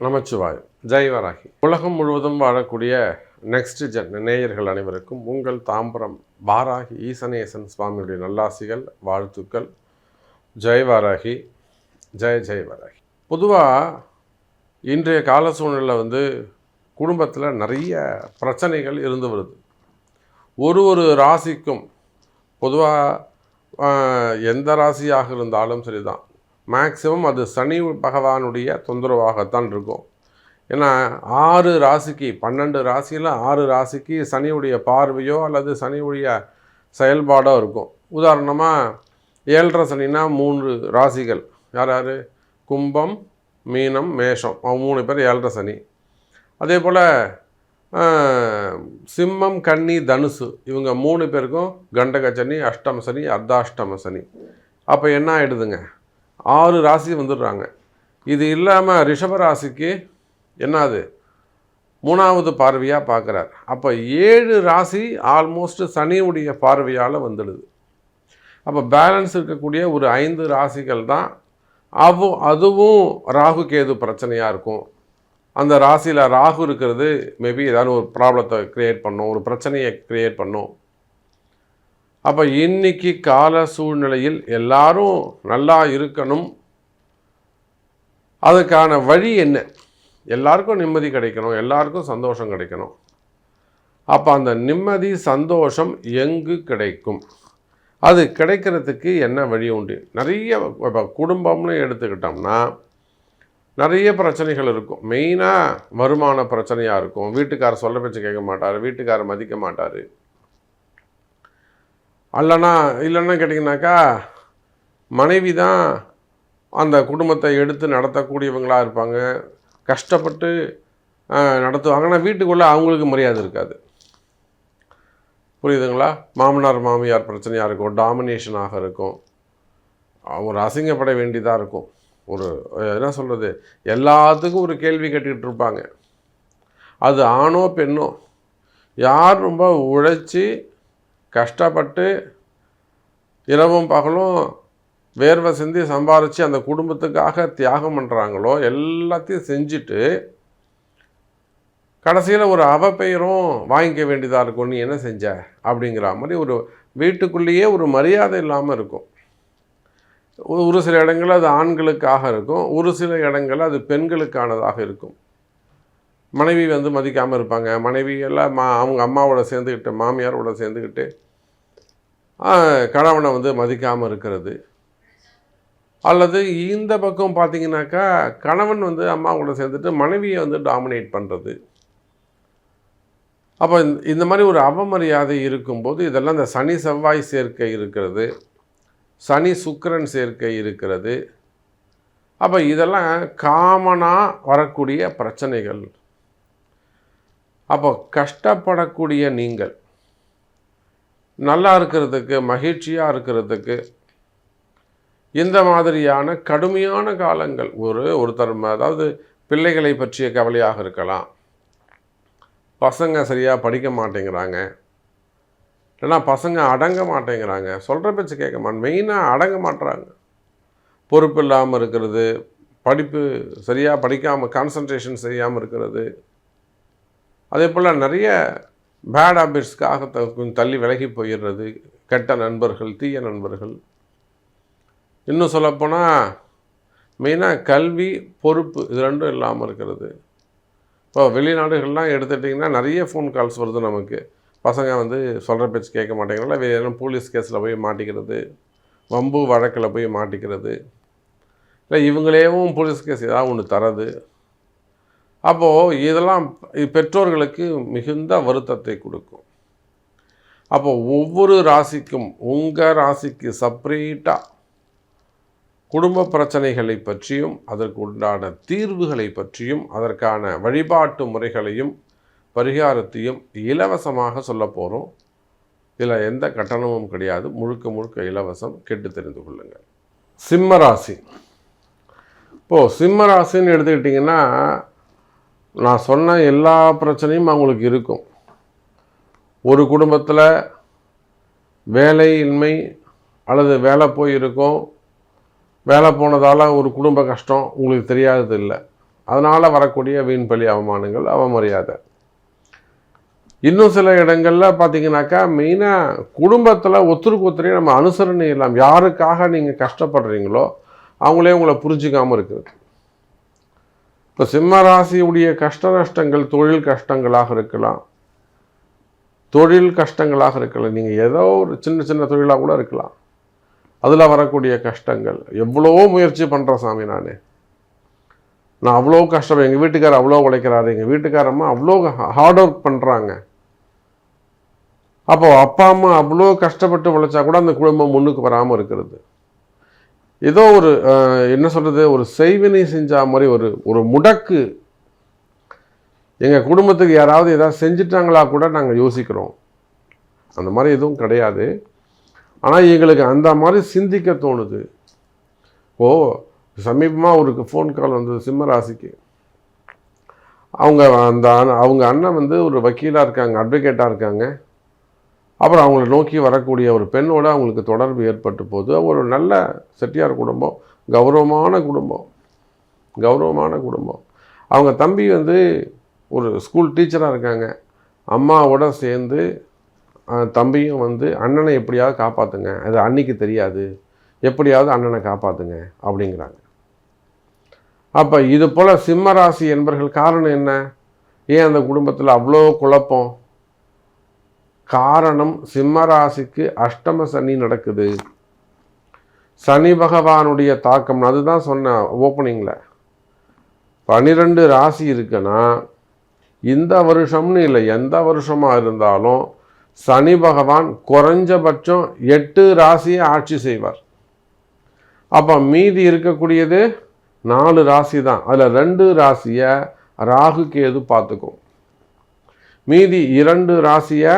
நமச்சிவாய். ஜெய் வராகி. உலகம் முழுவதும் வாழக்கூடிய நெக்ஸ்ட் ஜென் நேயர்கள் அனைவருக்கும் உங்கள் தாம்பரம் வாராகி ஈசனேசன் சுவாமியுடைய நல்லாசிகள், வாழ்த்துக்கள். ஜெய் வாராகி, ஜெய் வராகி. பொதுவாக இன்றைய கால சூழ்நிலை குடும்பத்தில் நிறைய பிரச்சனைகள் இருந்து வருது. ஒரு ராசிக்கும் பொதுவாக எந்த ராசியாக இருந்தாலும் சரிதான், மேக்சிமம் அது சனி பகவானுடைய தொந்தரவாகத்தான் இருக்கும். ஏன்னா 6 ராசிக்கு 12 ராசியில் 6 ராசிக்கு சனியுடைய பார்வையோ அல்லது சனியுடைய செயல்பாடோ இருக்கும். உதாரணமாக 7.5 சனினா 3 ராசிகள், யார் கும்பம், மீனம், மேஷம், 3 பேர் 7.5 சனி. அதே போல் சிம்மம், கன்னி, தனுசு இவங்க 3 பேருக்கும் கண்டக சனி, அஷ்டம சனி, அர்த்தாஷ்டம சனி. அப்போ என்ன ஆகிடுதுங்க, 6 ராசி வந்துடுறாங்க. இது இல்லாமல் ரிஷபராசிக்கு என்னது 3வது பார்வையாக பார்க்குறார். அப்போ 7 ராசி ஆல்மோஸ்ட் சனியுடைய பார்வையால் வந்துடுது. அப்போ பேலன்ஸ் இருக்கக்கூடிய ஒரு 5 ராசிகள் தான் அதுவும் ராகு கேது பிரச்சனையாக இருக்கும். அந்த ராசியில் ராகு இருக்கிறது மேபி ஏதாவது ஒரு ப்ராப்ளத்தை க்ரியேட் பண்ணும், ஒரு பிரச்சனையை க்ரியேட் பண்ணும். அப்போ இன்னைக்கு கால சூழ்நிலையில் எல்லாரும் நல்லா இருக்கணும். அதுக்கான வழி என்ன? எல்லாருக்கும் நிம்மதி கிடைக்கணும், எல்லாருக்கும் சந்தோஷம் கிடைக்கணும். அப்போ அந்த நிம்மதி சந்தோஷம் எங்கு கிடைக்கும்? அது கிடைக்கிறதுக்கு என்ன வழி உண்டு? நிறைய இப்போ குடும்பம்னு எடுத்துக்கிட்டோம்னா நிறைய பிரச்சனைகள் இருக்கும். மெயினாக வருமான பிரச்சனையாக இருக்கும். வீட்டுக்காரர் சொல்ல பேச்சு கேட்க மாட்டார், வீட்டுக்காரர் மதிக்க மாட்டார். இல்லைன்னா கேட்டிங்கனாக்கா மனைவி தான் அந்த குடும்பத்தை எடுத்து நடத்தக்கூடியவங்களாக இருப்பாங்க, கஷ்டப்பட்டு நடத்துவாங்க. ஆனால் வீட்டுக்குள்ளே அவங்களுக்கு மரியாதை இருக்காது. புரியுதுங்களா? மாமனார் மாமியார் பிரச்சனையாக இருக்கும், டாமினேஷனாக இருக்கும், ஒரு அசிங்கப்பட வேண்டியதாக இருக்கும். ஒரு என்ன சொல்கிறது, எல்லாத்துக்கும் ஒரு கேள்வி கேட்டுக்கிட்டு இருப்பாங்க. அது ஆணோ பெண்ணோ, யார் ரொம்ப உழைச்சி கஷ்டப்பட்டு இரவும் பகலும் வேர்வை சிந்தி சம்பாரித்து அந்த குடும்பத்துக்காக தியாகம் பண்ணுறாங்களோ எல்லாத்தையும் செஞ்சுட்டு கடைசியில் ஒரு அவப்பெயரும் வாங்கிக்க வேண்டியதாக இருக்கும். நீ என்ன செஞ்ச அப்படிங்கிற மாதிரி ஒரு வீட்டுக்குள்ளேயே ஒரு மரியாதை இல்லாமல் இருக்கும். ஒரு சில இடங்களில் அது ஆண்களுக்காக இருக்கும், ஒரு சில இடங்களில் அது பெண்களுக்கானதாக இருக்கும். மனைவி மதிக்காமல் இருப்பாங்க. மனைவி எல்லாம் அவங்க அம்மாவோட சேர்ந்துக்கிட்டு, மாமியாரோட சேர்ந்துக்கிட்டு கணவனை மதிக்காமல் இருக்கிறது. அல்லது இந்த பக்கம் பார்த்திங்கனாக்கா கணவன் அம்மாவோட சேர்ந்துட்டு மனைவியை டாமினேட் பண்ணுறது. அப்போ இந்த மாதிரி ஒரு அவமரியாதை இருக்கும்போது இதெல்லாம் இந்த சனி செவ்வாய் சேர்க்கை இருக்கிறது, சனி சுக்கிரன் சேர்க்கை இருக்கிறது. அப்போ இதெல்லாம் காமனாக வரக்கூடிய பிரச்சனைகள். அப்போ கஷ்டப்படக்கூடிய நீங்கள் நல்லா இருக்கிறதுக்கு, மகிழ்ச்சியாக இருக்கிறதுக்கு இந்த மாதிரியான கடுமையான காலங்கள் ஒருத்தர் அதாவது பிள்ளைகளை பற்றிய கவலையாக இருக்கலாம், பசங்க சரியாக படிக்க மாட்டேங்கிறாங்க, இல்லைன்னா பசங்க அடங்க மாட்டேங்கிறாங்க, சொல்கிற பேச்சு கேட்க மாட்டேன், மெயினாக அடங்க மாட்டுறாங்க, பொறுப்பு இல்லாமல் இருக்கிறது, படிப்பு சரியாக படிக்காமல் கான்சன்ட்ரேஷன் செய்யாமல் இருக்கிறது. அதே போல் நிறைய பேட் ஹேபிட்ஸ்க்காக கொஞ்சம் தள்ளி விலகி போயிடுறது, கெட்ட நண்பர்கள், தீய நண்பர்கள். இன்னும் சொல்லப்போனால் மெயினாக கல்வி, பொறுப்பு இது ரெண்டும் இல்லாமல் இருக்கிறது. இப்போ வெளிநாடுகள்லாம் எடுத்துட்டிங்கன்னா நிறைய ஃபோன் கால்ஸ் வருது நமக்கு. பசங்க சொல்கிற பேச்சு கேட்க மாட்டேங்கிறனால வேறு போலீஸ் கேஸில் போய் மாட்டிக்கிறது, வம்பு வழக்கில் போய் மாட்டிக்கிறது, இல்லை இவங்களேவும் போலீஸ் கேஸ் ஏதாவது ஒன்று தரது. அப்போது இதெல்லாம் பெற்றோர்களுக்கு மிகுந்த வருத்தத்தை கொடுக்கும். அப்போது ஒவ்வொரு ராசிக்கும் உங்கள் ராசிக்கு செப்பரேட்டாக குடும்ப பிரச்சனைகளை பற்றியும் அதற்கு உண்டான தீர்வுகளை பற்றியும் அதற்கான வழிபாட்டு முறைகளையும் பரிகாரத்தையும் இலவசமாக சொல்ல போகிறோம். இதில் எந்த கட்டணமும் கிடையாது, முழுக்க இலவசம். கேட்டு தெரிந்து கொள்ளுங்கள். சிம்ம ராசி. இப்போது சிம்ம ராசின்னு எடுத்துக்கிட்டிங்கன்னா நான் சொன்ன எல்லா பிரச்சனையும் அவங்களுக்கு இருக்கும். ஒரு குடும்பத்தில் வேலையின்மை அல்லது வேலை போயிருக்கும், வேலை போனதால் ஒரு குடும்ப கஷ்டம் உங்களுக்கு தெரியாதது இல்லை. அதனால் வரக்கூடிய வீண்பலி அவமானங்கள், அவமரியாதை. இன்னும் சில இடங்களில் பார்த்தீங்கன்னாக்கா மெயினாக குடும்பத்தில் ஒருத்தருக்கு ஒருத்தரையும் நம்ம அனுசரணை இல்லாமல், யாருக்காக நீங்கள் கஷ்டப்படுறீங்களோ அவங்களே உங்களை புரிஞ்சிக்காமல் இருக்கிறது. இப்போ சிம்ம ராசியுடைய கஷ்ட நஷ்டங்கள் தொழில் கஷ்டங்களாக இருக்கலாம், நீங்கள் ஏதோ ஒரு சின்ன சின்ன தொழிலாக கூட இருக்கலாம். அதில் வரக்கூடிய கஷ்டங்கள், எவ்வளோ முயற்சி பண்ணுறேன் சாமி, நான் அவ்வளோ கஷ்டம், எங்கள் வீட்டுக்காரர் அவ்வளோ உழைக்கிறாரு, எங்கள் வீட்டுக்காரம்மா அவ்வளோ ஹார்ட் ஒர்க் பண்ணுறாங்க. அப்போது அப்பா அம்மா அவ்வளோ கஷ்டப்பட்டு உழைச்சா கூட அந்த குடும்பம் முன்னுக்கு வராமல் இருக்கிறது. ஏதோ ஒரு என்ன சொல்கிறது, ஒரு செய்வினை செஞ்ச மாதிரி ஒரு முடக்கு. எங்கள் குடும்பத்துக்கு யாராவது ஏதாவது செஞ்சிட்டாங்களா கூட நாங்கள் யோசிக்கிறோம். அந்த மாதிரி எதுவும் கிடையாது. ஆனால் எங்களுக்கு அந்த மாதிரி சிந்திக்க தோணுது. சமீபமாக ஒரு ஃபோன் கால் வந்தது சிம்ம ராசிக்கு. அவங்க அண்ணன் வந்து ஒரு வக்கீலாக இருக்காங்க, அட்வொகேட்டாக இருக்காங்க. அப்புறம் அவங்கள நோக்கி வரக்கூடிய ஒரு பெண்ணோடு அவங்களுக்கு தொடர்பு ஏற்பட்டு போது. ஒரு நல்ல செட்டியார் குடும்பம், கௌரவமான குடும்பம். அவங்க தம்பி வந்து ஒரு ஸ்கூல் டீச்சராக இருக்காங்க. அம்மாவோட சேர்ந்து தம்பியும் வந்து அண்ணனை எப்படியாவது காப்பாற்றுங்க, அது அன்னைக்கு தெரியாது, எப்படியாவது அண்ணனை காப்பாற்றுங்க அப்படிங்கிறாங்க. அப்போ இது போல் சிம்மராசி என்பர்கள் காரணம் என்ன? ஏன் அந்த குடும்பத்தில் அவ்வளோ குழப்பம்? காரணம் சிம்மராசிக்கு அஷ்டம சனி நடக்குது. சனி பகவானுடைய தாக்கம். அதுதான் சொன்னேன் ஓப்பனிங்கில், 12 ராசி இருக்குன்னா இந்த வருஷம்னு இல்லை, எந்த வருஷமாக இருந்தாலும் சனி பகவான் குறைஞ்சபட்சம் 8 ராசியை ஆட்சி செய்வார். அப்போ மீதி இருக்கக்கூடியது 4 ராசி தான். அதில் 2 ராசியை ராகு கேது பார்த்துக்கும். மீதி 2 ராசியை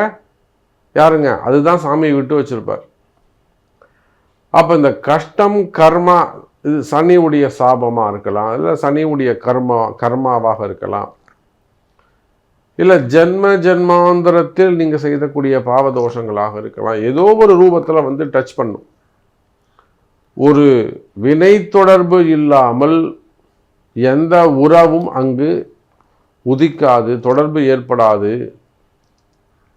யாருங்க? அதுதான் சாமியை விட்டு வச்சிருப்பார். அப்போ இந்த கஷ்டம் கர்மா, இது சனியுடைய சாபமாக இருக்கலாம், இல்லை சனியுடைய கர்மாவாக இருக்கலாம், இல்லை ஜென்மாந்திரத்தில் நீங்கள் செய்யக்கூடிய பாவதோஷங்களாக இருக்கலாம். ஏதோ ஒரு ரூபத்தில் வந்து டச் பண்ணும். ஒரு வினை தொடர்பு இல்லாமல் எந்த உறவும் அங்கு உதிக்காது, தொடர்பு ஏற்படாது.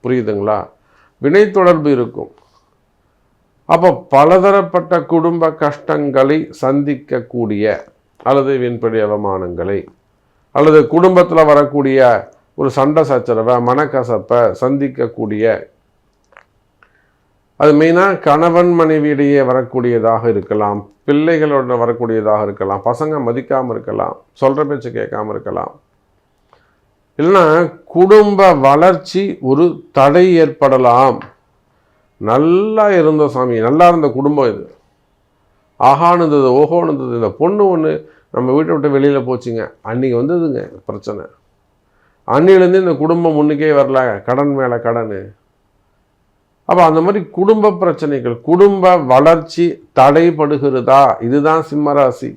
புரியுதுங்களா? வினை தொடர்பு இருக்கும். அப்போ பலதரப்பட்ட குடும்ப கஷ்டங்களை சந்திக்கக்கூடிய, அல்லது வீண்படி அவமானங்களை, அல்லது குடும்பத்தில் வரக்கூடிய ஒரு சண்டை சச்சரவை, மனக்கசப்பை சந்திக்கக்கூடிய, அது மெயினாக கணவன் மனைவியிடையே வரக்கூடியதாக இருக்கலாம், பிள்ளைகளோட வரக்கூடியதாக இருக்கலாம், பசங்க மதிக்காமல் இருக்கலாம், சொல்கிற பேச்சு கேட்காம இருக்கலாம், இல்லைன்னா குடும்ப வளர்ச்சி ஒரு தடை ஏற்படலாம். நல்லா இருந்த சாமி, நல்லா இருந்த குடும்பம் இது, ஆஹான்னு இருந்தது, ஓஹோன்னு இருந்தது. இந்த பொண்ணு ஒன்று நம்ம வீட்டை விட்டு வெளியில் போச்சுங்க, அன்றைக்கி வந்ததுங்க பிரச்சனை. அன்னிலேருந்து இந்த குடும்பம் முன்னுக்கே வரல, கடன் மேலே கடன். அப்போ அந்த மாதிரி குடும்ப பிரச்சனைகள், குடும்ப வளர்ச்சி தடைபடுகிறதா? இதுதான் சிம்மராசி.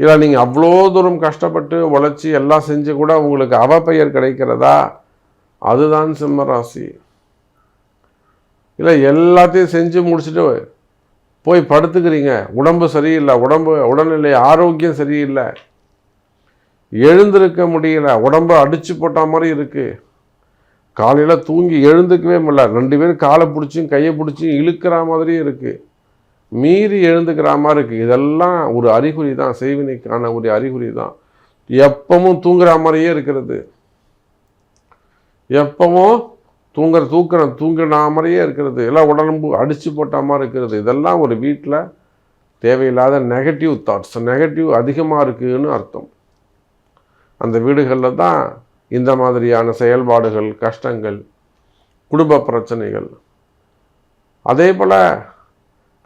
இல்லை நீங்கள் அவ்வளோ தூரம் கஷ்டப்பட்டு உழைச்சி எல்லாம் செஞ்சு கூட உங்களுக்கு அவப்பெயர் கிடைக்கிறதா? அதுதான் சிம்மராசி. இல்லை எல்லாத்தையும் செஞ்சு முடிச்சுட்டு போய் படுத்துக்கிறீங்க, உடம்பு சரியில்லை, உடல்நிலை ஆரோக்கியம் சரியில்லை, எழுந்திருக்க முடியல, உடம்பு அடிச்சு போட்ட மாதிரி இருக்குது, காலையில் தூங்கி எழுந்துக்கவே முடியல, 2 பேரும் காலை பிடிச்சும் கையை பிடிச்சும் இழுக்கிற மாதிரியும் இருக்குது, மீறி எழுந்துக்கிற மாதிரி இருக்குது. இதெல்லாம் ஒரு அறிகுறி தான், செய்வினைக்கான ஒரு அறிகுறி தான். எப்பவும் தூங்குற மாதிரியே இருக்கிறது, எப்பவும் தூங்குற மாதிரியே இருக்கிறது, எல்லாம் உடம்பு அடித்து போட்ட மாதிரி இருக்கிறது. இதெல்லாம் ஒரு வீட்டில் தேவையில்லாத நெகட்டிவ் தாட்ஸ், நெகட்டிவ் அதிகமாக இருக்குதுன்னு அர்த்தம். அந்த வீடுகளில் தான் இந்த மாதிரியான செயல்பாடுகள், கஷ்டங்கள், குடும்ப பிரச்சனைகள், அதே போல்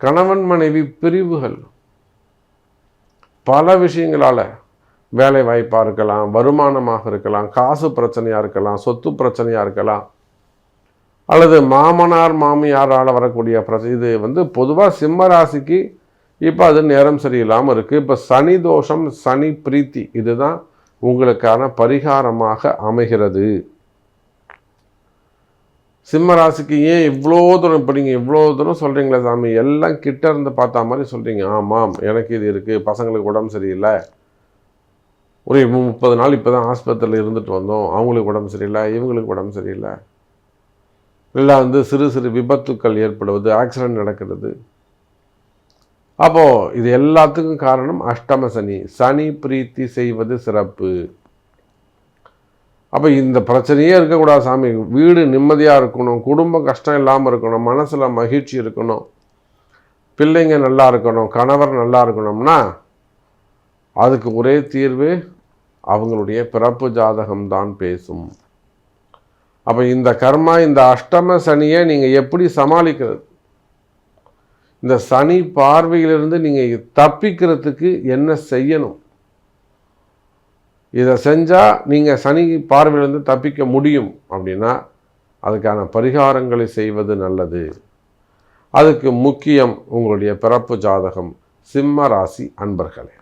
கணவன் மனைவி பிரிவுகள், பல விஷயங்களால், வேலை வாய்ப்பாக இருக்கலாம், வருமானமாக இருக்கலாம், காசு பிரச்சனையாக இருக்கலாம், சொத்து பிரச்சனையாக இருக்கலாம், அல்லது மாமனார் மாமியாரால் வரக்கூடிய பிரச்சனை. இது வந்து பொதுவாக சிம்ம ராசிக்கு இப்போ அது நேரம் சரியில்லாமல் இருக்குது. இப்போ சனி தோஷம், சனி பிரீத்தி, இதுதான் உங்களுக்கான பரிகாரமாக அமைகிறது. சிம்ம ராசிக்கு ஏன் இவ்வளோ தூரம், இப்போ நீங்கள் இவ்வளோ தூரம் சொல்கிறீங்களே சாமி, எல்லாம் கிட்ட இருந்து பார்த்தா மாதிரி சொல்கிறீங்க. ஆமாம், எனக்கு இது இருக்குது, பசங்களுக்கு உடம்பு சரியில்லை, ஒரு 30 நாள் இப்போ தான் ஆஸ்பத்திரியில் இருந்துட்டு வந்தோம், அவங்களுக்கு உடம்பு சரியில்லை, இவங்களுக்கு உடம்பு சரியில்லை, இல்லை சிறு சிறு விபத்துக்கள் ஏற்படுவது, ஆக்சிடென்ட் நடக்கிறது. அப்போது இது எல்லாத்துக்கும் காரணம் அஷ்டம சனி. சனி பிரீத்தி செய்வது சிறப்பு. அப்போ இந்த பிரச்சனையே இருக்கக்கூடாது சாமி, வீடு நிம்மதியாக இருக்கணும், குடும்ப கஷ்டம் இல்லாமல் இருக்கணும், மனசில் மகிழ்ச்சி இருக்கணும், பிள்ளைங்க நல்லா இருக்கணும், கணவர் நல்லா இருக்கணும்னா அதுக்கு ஒரே தீர்வு அவங்களுடைய பிறப்பு ஜாதகம்தான் பேசும். அப்போ இந்த கர்மா, இந்த அஷ்டம சனியை நீங்கள் எப்படி சமாளிக்கிறது, இந்த சனி பார்வையிலிருந்து நீங்கள் தப்பிக்கிறதுக்கு என்ன செய்யணும், இதை செஞ்சால் நீங்கள் சனி பார்வையிலிருந்து தப்பிக்க முடியும் அப்படின்னா அதுக்கான பரிகாரங்களை செய்வது நல்லது. அதுக்கு முக்கியம் உங்களுடைய பிறப்பு ஜாதகம். சிம்ம ராசி அன்பர்களே,